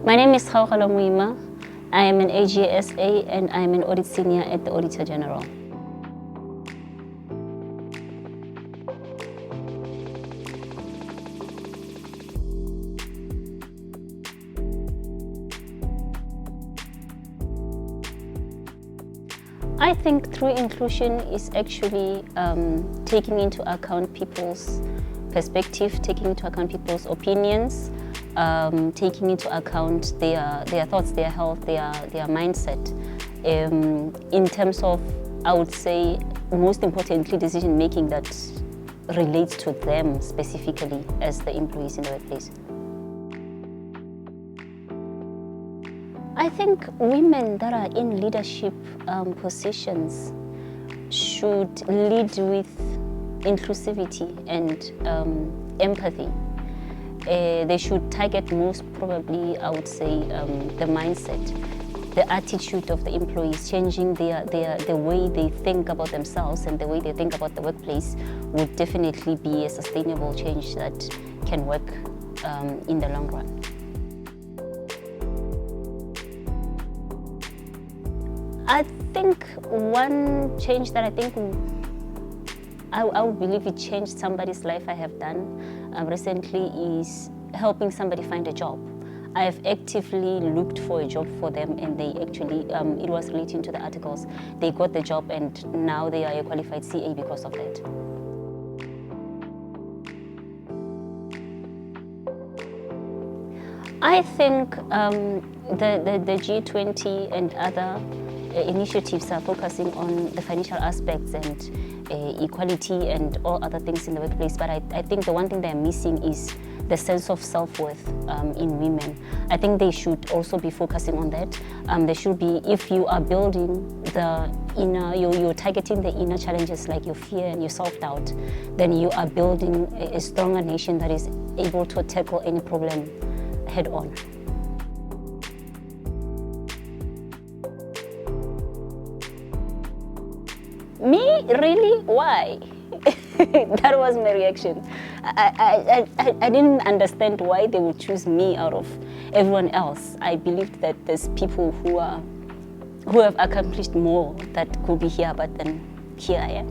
My name is Kgaugelo Moima. I am an AGSA and I am an Audit Senior at the Auditor-General. I think true inclusion is actually taking into account people's perspective, taking into account people's opinions, taking into account their thoughts, their health, their mindset. In terms of, I would say, most importantly, decision making that relates to them specifically as the employees in the workplace. I think women that are in leadership positions should lead with inclusivity and empathy. They should target most probably, I would say, the mindset, the attitude of the employees, changing the way they think about themselves and the way they think about the workplace would definitely be a sustainable change that can work in the long run. I think one change that I think I would believe it changed somebody's life I have done recently is helping somebody find a job. I have actively looked for a job for them, and they actually, it was relating to the articles, they got the job and now they are a qualified CA because of that. I think the G20 and other initiatives are focusing on the financial aspects and equality and all other things in the workplace, but I think the one thing they're missing is the sense of self-worth in women. I think they should also be focusing on that. There should be, if you are building the inner, you're targeting the inner challenges like your fear and your self-doubt, then you are building a stronger nation that is able to tackle any problem head on. Me? Really? Why? That was my reaction. I didn't understand why they would choose me out of everyone else. I believed that there's people who have accomplished more that could be here, but then here I am.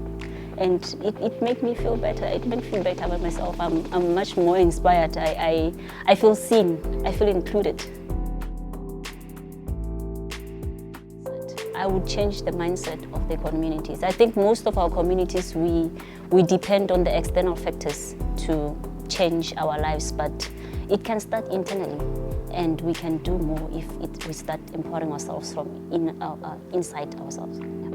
And it made me feel better. It made me feel better about myself. I'm much more inspired. I feel seen. I feel included. I would change the mindset of the communities. I think most of our communities, we depend on the external factors to change our lives, but it can start internally, and we can do more if we start empowering ourselves from inside ourselves. Yeah.